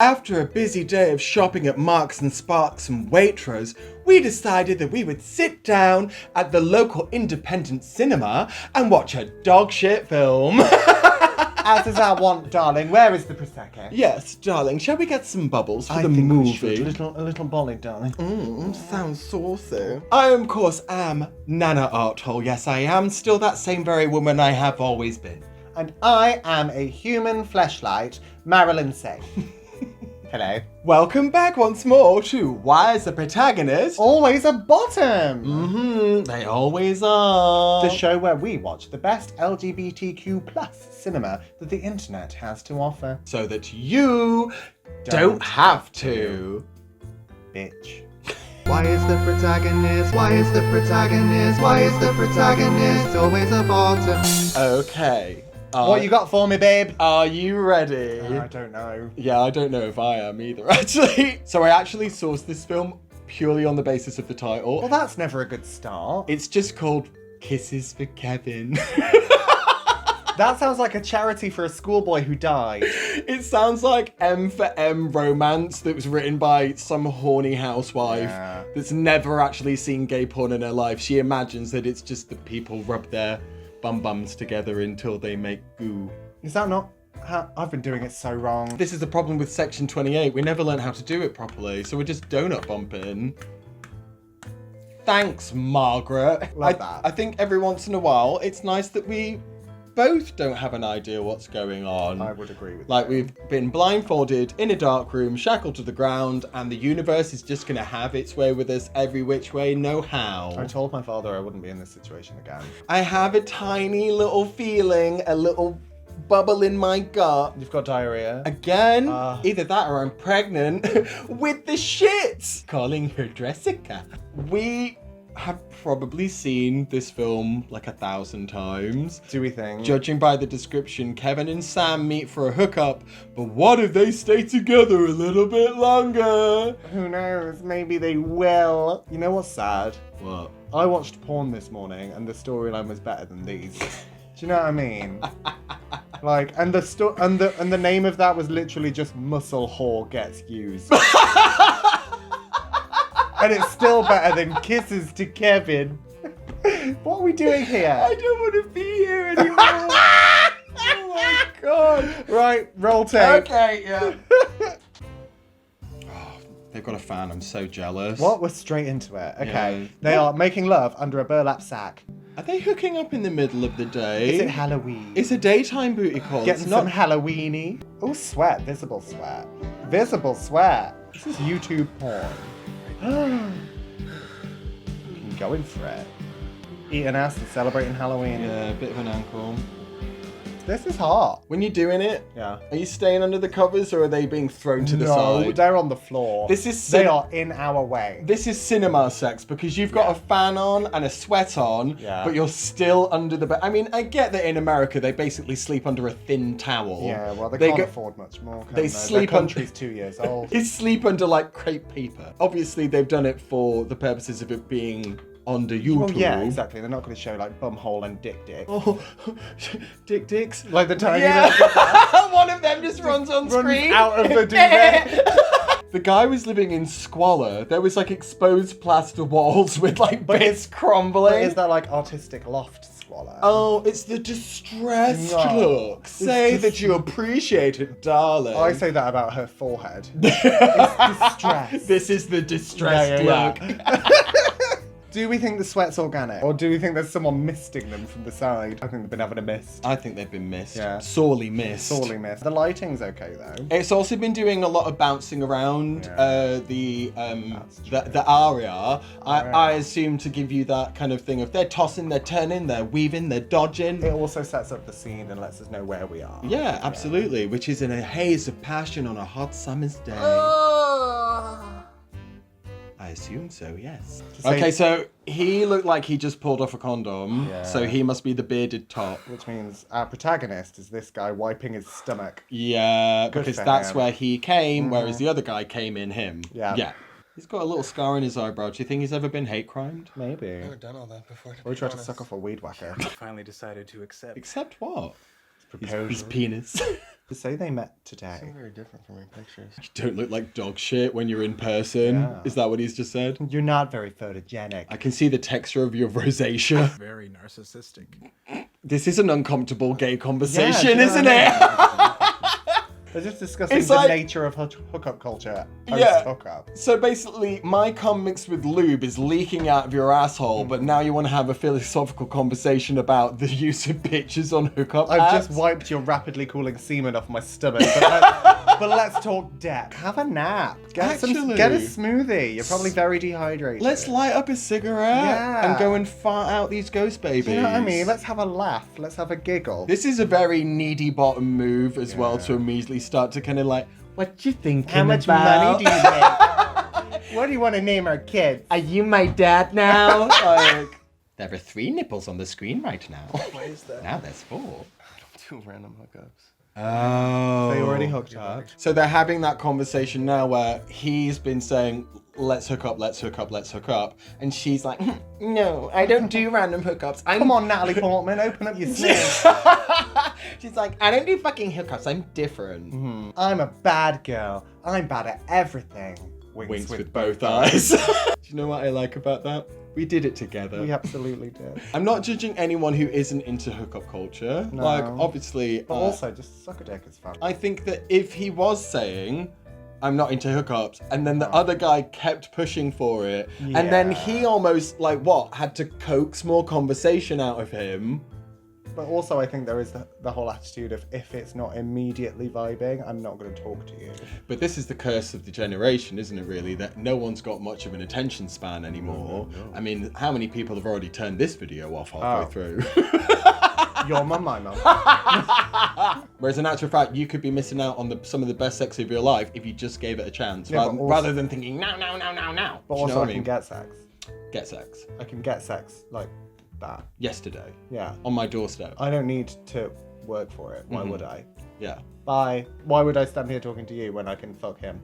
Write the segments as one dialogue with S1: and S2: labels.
S1: After a busy day of shopping at Marks and Sparks and Waitrose, we decided that we would sit down at the local independent cinema and watch a dog shit film.
S2: As is our want, darling. Where is the Prosecco?
S1: Yes, darling, shall we get some bubbles for
S2: I
S1: the
S2: think
S1: movie?
S2: we should. A little bolly, darling.
S1: Sounds saucy. I, of course, am Nana Arthole. Yes, I am still that same very woman I have always been.
S2: And I am a human fleshlight, Marilyn Say. Hello.
S1: Welcome back once more to Why is the Protagonist
S2: Always a bottom?
S1: They always are.
S2: The show where we watch the best LGBTQ plus cinema that the internet has to offer.
S1: So that you don't have to.
S2: Bitch.
S3: Why is the protagonist? Why is the protagonist? Why is the protagonist always a bottom?
S1: Okay.
S2: What you got for me, babe?
S1: Are you ready?
S2: I don't know.
S1: Yeah, I don't know if I am either, actually. So I actually sourced this film purely on the basis of the title.
S2: Well, that's never a good start.
S1: It's just called Kisses for Kevin.
S2: That sounds like a charity for a schoolboy who died.
S1: It sounds like M for M romance that was written by some horny housewife that's never actually seen gay porn in her life. She imagines that it's just that people rub their bum-bums together until they make goo.
S2: Is that not how I've been doing it so wrong?
S1: This is the problem with Section 28. We never learned how to do it properly, so we're just donut bumping. Thanks, Margaret.
S2: Love that.
S1: I think every once in a while, it's nice that we both don't have an idea what's going on.
S2: I would agree with
S1: Like,
S2: you.
S1: we've been blindfolded in a dark room, shackled to the ground, and the universe is just gonna have its way with us every which way, no how.
S2: I told my father I wouldn't be in this situation again.
S1: I have a tiny little feeling, a little bubble in my gut.
S2: You've got diarrhea.
S1: Again, either that or I'm pregnant with the shits. Calling her Jessica. We have probably seen this film like 1,000 times.
S2: Do we think?
S1: Judging by the description, Kevin and Sam meet for a hookup, but what if they stay together a little bit longer?
S2: Who knows? Maybe they will. You know what's sad?
S1: What?
S2: I watched porn this morning and the storyline was better than these. Do you know what I mean? Like, and the name of that was literally just Muscle Whore Gets Used. And it's still better than Kisses to Kevin. What are we doing here?
S1: I don't want to be here anymore. Oh my god.
S2: Right, roll tape.
S1: Okay, yeah. They've got a fan. I'm so jealous.
S2: What? We're straight into it. Okay.
S1: Yeah.
S2: They are making love under a burlap sack.
S1: Are they hooking up in the middle of the day?
S2: Is it Halloween?
S1: It's a daytime booty call.
S2: Getting
S1: It's
S2: some
S1: not...
S2: Halloweeny. Oh, sweat. Visible sweat. Visible sweat. This is YouTube porn. Going for it. Eating ass and celebrating Halloween.
S1: Yeah, a bit of an ankle.
S2: This is hot.
S1: When you're doing it,
S2: Yeah.
S1: are you staying under the covers or are they being thrown to the
S2: No,
S1: side?
S2: they're on the floor. They are in our way.
S1: This is cinema sex because you've got a fan on and a sweat on, but you're still under the bed. I mean, I get that in America they basically sleep under a thin towel.
S2: Yeah, well, they can't afford much more. Can they?
S1: sleep
S2: Their country's 2 years old.
S1: They sleep under like crepe paper. Obviously, they've done it for the purposes of it being under YouTube.
S2: Well, yeah, exactly. They're not going to show like bumhole and dick.
S1: Oh, dicks.
S2: Like the tiny
S1: One of them just runs on screen.
S2: out of the duvet.
S1: The guy was living in squalor. There was like exposed plaster walls with like bits crumbling.
S2: Is that like artistic loft squalor?
S1: Oh, it's the distressed look. Say that you appreciate it, darling.
S2: I say that about her forehead. It's distress.
S1: This is the distressed
S2: Yeah.
S1: look.
S2: Do we think the sweat's organic? Or do we think there's someone misting them from the side? I think they've been having a mist.
S1: I think they've been missed.
S2: Yeah.
S1: Sorely missed.
S2: Sorely missed. The lighting's okay though.
S1: It's also been doing a lot of bouncing around the aria. I assume to give you that kind of thing of they're tossing, they're turning, they're weaving, they're dodging.
S2: It also sets up the scene and lets us know where we are.
S1: Yeah, absolutely. Which is in a haze of passion on a hot summer's day. I assume so, yes. Okay, so he looked like he just pulled off a condom, so he must be the bearded top.
S2: Which means our protagonist is this guy wiping his stomach.
S1: Yeah,
S2: Good
S1: because
S2: for
S1: that's
S2: him.
S1: where he came, whereas the other guy came in him.
S2: Yeah.
S1: Yeah. He's got a little scar on his eyebrow. Do you think he's ever been hate crimed?
S2: Maybe.
S4: Never done all that before.
S2: Or he tried to suck off a weed whacker.
S4: Finally decided to accept.
S1: Except what? his penis.
S2: To say they met today.
S4: Very different from your pictures.
S1: You don't look like dog shit when you're in person.
S2: Yeah.
S1: Is that what he's just said?
S2: You're not very photogenic.
S1: I can see the texture of your rosacea.
S5: Very narcissistic.
S1: This is an uncomfortable gay conversation,
S2: do you know
S1: isn't
S2: what
S1: it?
S2: I mean? They're just discussing
S1: It's
S2: the
S1: like-
S2: nature of hookup culture.
S1: Yeah.
S2: Hookup.
S1: So basically, my cum mixed with lube is leaking out of your asshole, but now you want to have a philosophical conversation about the use of pictures on hookup
S2: I've
S1: apps?
S2: just wiped your rapidly cooling semen off my stomach. But let's talk depth. Have a nap. Get a smoothie. You're probably very dehydrated.
S1: Let's light up a cigarette
S2: Yeah.
S1: and go and fart out these ghost babies.
S2: Do you know what I mean? Let's have a laugh. Let's have a giggle.
S1: This is a very needy bottom move as well to immediately start to kind of like, what you thinking
S2: How much
S1: about?
S2: money do you make? What do you want to name our kids?
S1: Are you my dad now? Like, there are 3 nipples on the screen right now.
S4: Why is that?
S1: Now there's 4.
S4: 2 random hookups.
S1: Oh.
S2: They already hooked up.
S1: So they're having that conversation now where he's been saying, let's hook up, let's hook up, let's hook up. And she's like, no, I don't do random hookups.
S2: Come on, Natalie Portman, open up your sleeve.
S1: She's like, I don't do fucking hookups, I'm different.
S2: I'm a bad girl. I'm bad at everything.
S1: Winks with both eyes. Do you know what I like about that? We did it together.
S2: We absolutely did.
S1: I'm not judging anyone who isn't into hookup culture.
S2: No.
S1: Like, obviously.
S2: But also, just suck a dick is fun.
S1: I think that if he was saying, I'm not into hookups, and then the other guy kept pushing for it, and then he almost, like, had to coax more conversation out of him.
S2: But also, I think there is the whole attitude of if it's not immediately vibing, I'm not going to talk to you.
S1: But this is the curse of the generation, isn't it, really? That no one's got much of an attention span anymore. No. I mean, how many people have already turned this video off halfway through?
S2: Your mum, my mum.
S1: Whereas in actual fact, you could be missing out on some of the best sex of your life if you just gave it a chance, rather than thinking, now.
S2: But also, I can get sex.
S1: Get sex.
S2: I can get sex like that.
S1: Yesterday.
S2: Yeah.
S1: On my doorstep.
S2: I don't need to work for it. Why would I?
S1: Yeah.
S2: Bye. Why would I stand here talking to you when I can fuck him?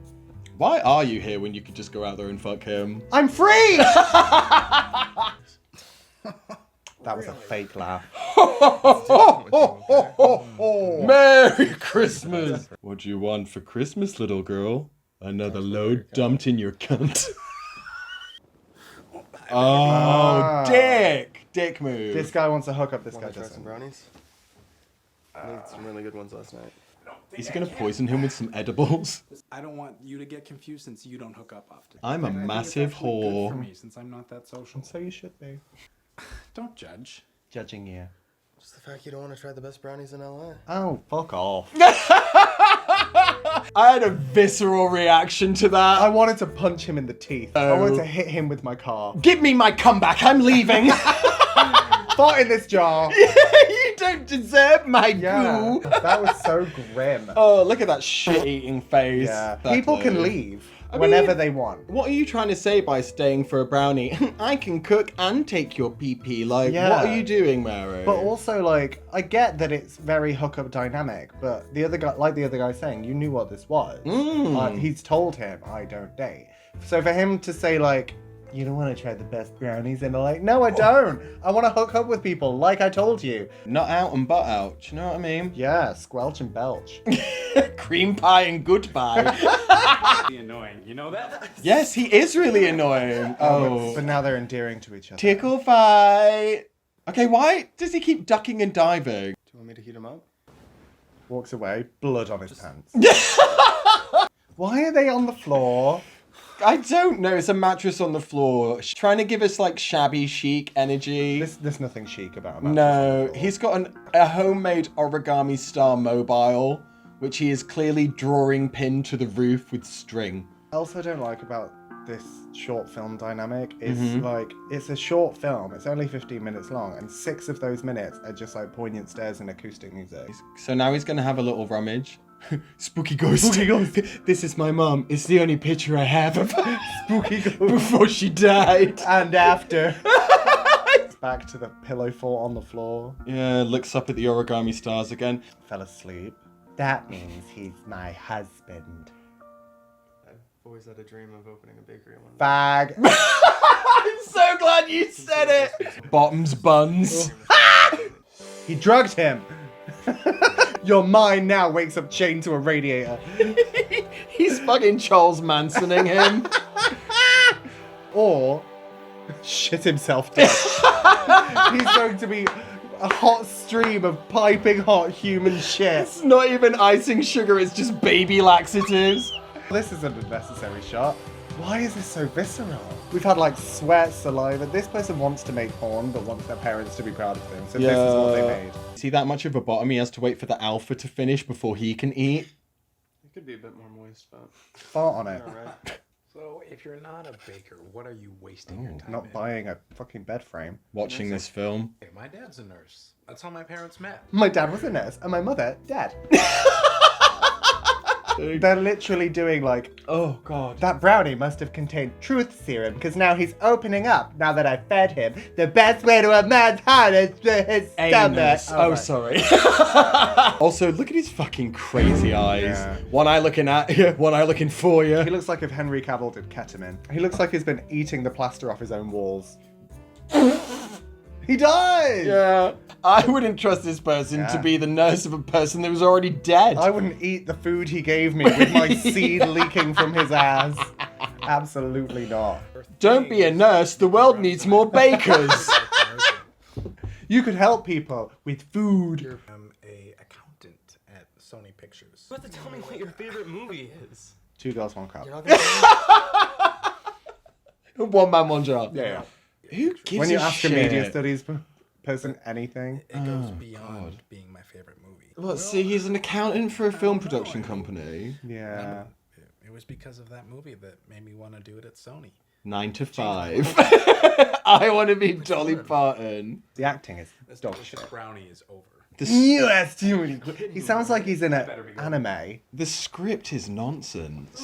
S1: Why are you here when you could just go out there and fuck him?
S2: I'm free! That was a fake laugh.
S1: Merry Christmas! What do you want for Christmas, little girl? Another load dumped in your cunt. Dick move.
S2: This guy wants to hook up, this guy
S4: Want to try
S2: doesn't.
S4: some brownies? I made some really good ones last night.
S1: Is he gonna poison him with some edibles?
S5: I don't want you to get confused since you don't hook up often.
S1: I'm a
S5: And I think it's
S1: massive
S5: actually good
S1: whore.
S5: for me since I'm not that social.
S2: So you should be.
S5: Don't judge.
S2: Judging you.
S4: Just the fact you don't want to try the best brownies in LA.
S2: Oh, fuck off.
S1: I had a visceral reaction to that.
S2: I wanted to punch him in the teeth. I wanted to hit him with my car.
S1: Give me my comeback, I'm leaving.
S2: Fart in this jar.
S1: You don't deserve my
S2: Yeah,
S1: goo.
S2: that was so grim.
S1: Oh, look at that shit-eating face.
S2: Yeah,
S1: That
S2: people can
S1: glow.
S2: leave
S1: I
S2: whenever
S1: mean-
S2: they want.
S1: What are you trying to say by staying for a brownie? I can cook and take your pee-pee. Like,
S2: Yeah.
S1: what are you doing, Mary?
S2: But also, like, I get that it's very hookup dynamic, but the other guy saying, you knew what this was. He's told him, I don't date. So for him to say, like, you don't want to try the best brownies, and they're like, no, I don't. I want to hook up with people, like I told you.
S1: Not out and butt out. Do you know what I mean?
S2: Yeah, squelch and belch.
S1: Cream pie and goodbye.
S5: Be annoying, you know that?
S1: Yes, he is really annoying.
S2: But now they're endearing to each other.
S1: Tickle fight. Okay, why does he keep ducking and diving?
S4: Do you want me to heat them up?
S2: Walks away, blood on his pants. Why are they on the floor?
S1: I don't know. It's a mattress on the floor. Trying to give us like shabby chic energy.
S2: There's nothing chic about him.
S1: No, he's got a homemade origami star mobile, which he is clearly drawing pinned to the roof with string.
S2: I also don't like about this short film dynamic is like, it's a short film, it's only 15 minutes long, and 6 of those minutes are just like poignant stares and acoustic music.
S1: So now he's gonna have a little rummage. Spooky ghost.
S2: Spooky ghost.
S1: This is my mum. It's the only picture I have of her
S2: Spooky ghost.
S1: before she died.
S2: And after. Back to the pillow fort on the floor.
S1: Yeah, looks up at the origami stars again.
S2: Fell asleep. That means he's my husband.
S4: I've always had a dream of opening a bakery one.
S2: Bag.
S1: I'm so glad you said it. Bottoms buns.
S2: He drugged him. You're mine now, wakes up chained to a radiator.
S1: He's fucking Charles Mansoning him.
S2: Or shit himself dead. He's going to be a hot stream of piping hot human shit.
S1: It's not even icing sugar, it's just baby laxatives.
S2: This is an unnecessary shot. Why is this so visceral? We've had like sweat, saliva. This person wants to make porn, but wants their parents to be proud of them. So this is what they made.
S1: See that much of a bottom? He has to wait for the alpha to finish before he can eat.
S4: It could be a bit more moist, but
S2: Fart on it.
S4: alright.
S5: So, if you're not a baker, what are you wasting your time
S2: Not
S5: in?
S2: buying a fucking bed frame.
S1: Watching this film.
S5: Hey, my dad's a nurse. That's how my parents met.
S2: My dad was a nurse, and my mother dead. They're literally doing like,
S1: Oh god.
S2: that brownie must have contained truth serum because now he's opening up. Now that I fed him, the best way to a man's heart is through his stomach.
S1: Anus. Oh,
S2: right.
S1: sorry. Also, look at his fucking crazy eyes.
S2: Yeah.
S1: One eye looking at you, one eye looking for you.
S2: He looks like if Henry Cavill did ketamine. He looks like he's been eating the plaster off his own walls. He died!
S1: Yeah. I wouldn't trust this person to be the nurse of a person that was already dead.
S2: I wouldn't eat the food he gave me with my seed leaking from his ass. Absolutely not.
S1: Don't be a nurse, the world needs more bakers.
S2: You could help people with food.
S5: I'm a accountant at Sony Pictures.
S6: You have to tell me what your favorite movie is.
S2: Two Girls, One Cup.
S6: You're not gonna tell me?
S1: One man, one job.
S2: Yeah.
S1: Who gives
S2: When you
S1: a
S2: ask
S1: shit?
S2: a media studies person anything,
S5: It goes beyond being my favorite movie.
S1: Well, see, he's an accountant for a film production company.
S2: yeah.
S5: It was because of that movie that made me want to do it at Sony.
S1: 9 to 5. I want to be Dolly Parton.
S2: The acting is
S5: This
S2: dog
S5: delicious
S2: shit.
S5: brownie is over.
S2: Yes, he sounds like he's in an anime.
S1: The script is nonsense.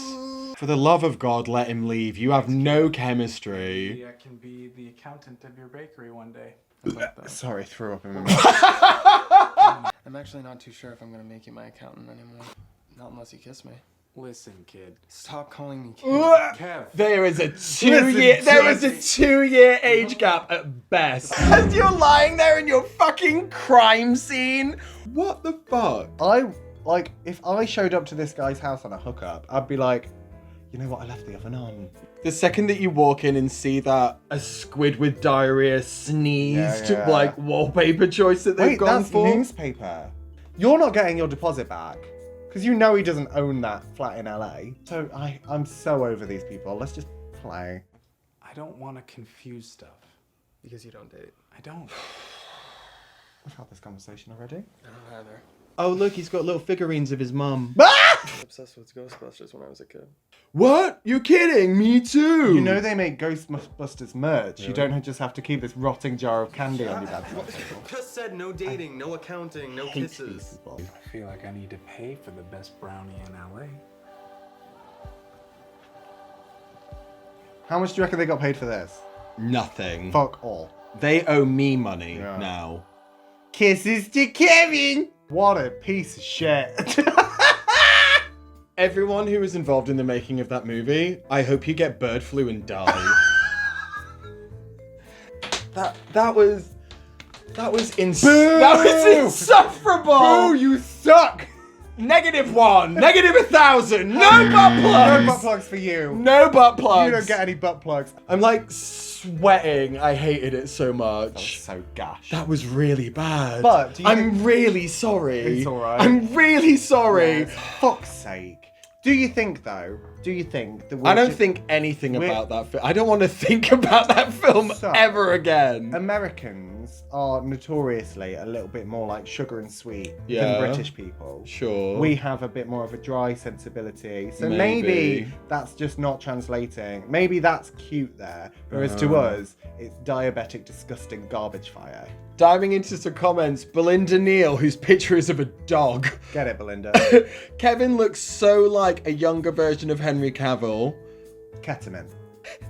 S1: For the love of God, let him leave. You have no chemistry.
S5: Maybe I can be the accountant of your bakery one day. How about that?
S2: Sorry, threw up in my mouth.
S4: I'm actually not too sure if I'm gonna make you my accountant anymore. Not unless you kiss me.
S5: Listen, kid.
S4: Stop calling me kid.
S5: Kev.
S1: There is a 2-year age gap at best. As you're lying there in your fucking crime scene. What the fuck?
S2: If I showed up to this guy's house on a hookup, I'd be like, you know what, I left the oven on.
S1: The second that you walk in and see that a squid with diarrhea sneezed
S2: Yeah.
S1: like wallpaper choice that they've
S2: Wait,
S1: gone
S2: that's
S1: for.
S2: newspaper. You're not getting your deposit back. Because you know he doesn't own that flat in LA. So I'm so over these people. Let's just play.
S5: I don't want to confuse stuff.
S4: Because you don't date.
S5: I don't.
S2: We've had this conversation already.
S4: I don't either.
S1: Oh look, he's got little figurines of his mum.
S4: I was obsessed with Ghostbusters when I was a kid.
S1: What? You're kidding? Me too.
S2: You know they make Ghostbusters merch. You don't just have to keep this rotting jar of candy on your bedside.
S6: Just said no dating, no accounting, no
S2: Hate these
S6: kisses.
S2: people.
S5: I feel like I need to pay for the best brownie in LA.
S2: How much do you reckon they got paid for this?
S1: Nothing.
S2: Fuck all.
S1: They owe me money
S2: Yeah.
S1: now.
S2: Kisses to Kevin! What a piece of shit.
S1: Everyone who was involved in the making of that movie, I hope you get bird flu and die. that was
S2: Boo!
S1: insufferable.
S2: Oh, you suck!
S1: -1, -1,000. No butt
S2: No
S1: plugs.
S2: butt plugs for you.
S1: No butt plugs.
S2: You don't get any butt plugs.
S1: I'm like sweating. I hated it so much.
S2: So gash.
S1: That was really bad.
S2: But do you
S1: I'm
S2: think-
S1: really sorry.
S2: It's alright.
S1: I'm really sorry.
S2: Fuck's sake. Do you think though? Do you think that
S1: I don't think anything
S2: we're-
S1: about that film. I don't want to think about that film
S2: So-
S1: ever again.
S2: Americans are notoriously a little bit more like sugar and sweet
S1: Yeah.
S2: than British people.
S1: Sure.
S2: We have a bit more of a dry sensibility. So
S1: Maybe.
S2: maybe that's just not translating. Maybe that's cute there. Whereas to us, it's diabetic, disgusting garbage fire.
S1: Diving into some comments, Belinda Neal, whose picture is of a dog.
S2: Get it, Belinda?
S1: Kevin looks so like a younger version of Henry Cavill.
S2: Ketamine.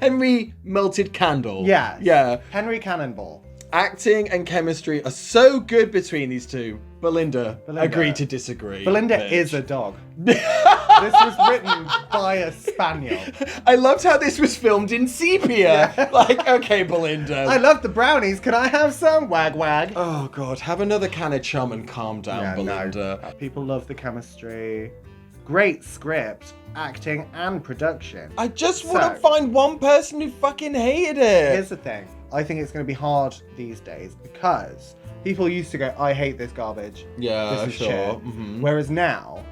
S1: Henry Melted Candle.
S2: Yes.
S1: Yeah.
S2: Henry Cannonball.
S1: Acting and chemistry are so good between these two. Belinda, agree to disagree.
S2: Belinda
S1: bitch.
S2: is a dog. This was written by a spaniel.
S1: I loved how this was filmed in sepia. Like, okay, Belinda.
S2: I love the brownies. Can I have some? Wag wag.
S1: Oh god, have another can of chum and calm down, Belinda.
S2: No. People love the chemistry. Great script, acting, and production.
S1: I just want to find one person who fucking hated it.
S2: Here's the thing. I think it's going to be hard these days because people used to go, I hate this garbage.
S1: Yeah,
S2: this is
S1: sure.
S2: shit.
S1: Mm-hmm.
S2: Whereas now,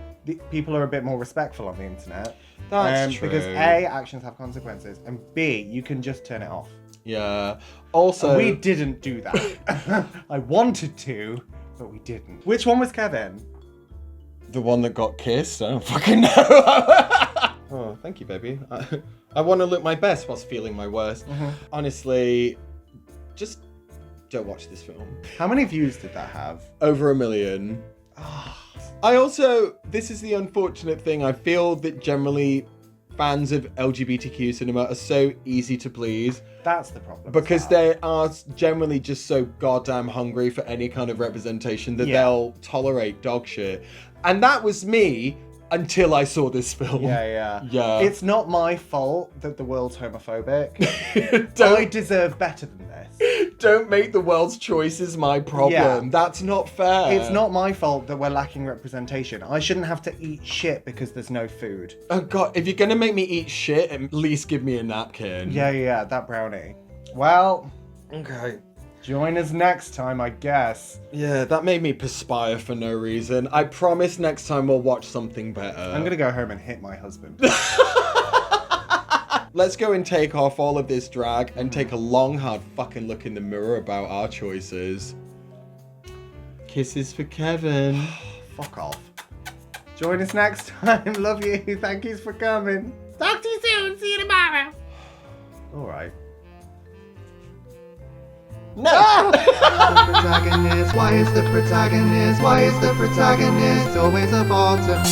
S2: people are a bit more respectful on the internet.
S1: That's true.
S2: Because A, actions have consequences, and B, you can just turn it off.
S1: Yeah. Also,
S2: And we didn't do that. I wanted to, but we didn't. Which one was Kevin?
S1: the one that got kissed. I don't fucking know. Oh, thank you, baby. I want to look my best whilst feeling my worst.
S2: Mm-hmm.
S1: Honestly, just don't watch this film.
S2: How many views did that have?
S1: Over 1 million. I also, this is the unfortunate thing, I feel that generally fans of LGBTQ cinema are so easy to please.
S2: That's the problem.
S1: Because they are generally just so goddamn hungry for any kind of representation that they'll tolerate dog shit. And that was me until I saw this film.
S2: Yeah.
S1: Yeah.
S2: It's not my fault that the world's homophobic. I deserve better than this.
S1: Don't make the world's choices my problem.
S2: Yeah.
S1: That's not fair.
S2: It's not my fault that we're lacking representation. I shouldn't have to eat shit because there's no food.
S1: Oh god, if you're gonna make me eat shit, at least give me a napkin.
S2: Yeah, that brownie. Well,
S1: Okay.
S2: join us next time, I guess.
S1: Yeah, that made me perspire for no reason. I promise next time we'll watch something better.
S2: I'm gonna go home and hit my husband.
S1: Let's go and take off all of this drag and take a long, hard fucking look in the mirror about our choices. Kisses for Kevin.
S2: Fuck off. Join us next time. Love you. Thank you for coming. Talk to you soon. See you tomorrow. Alright.
S1: No!
S3: The protagonist, why is the protagonist? Why is the protagonist always a bottom?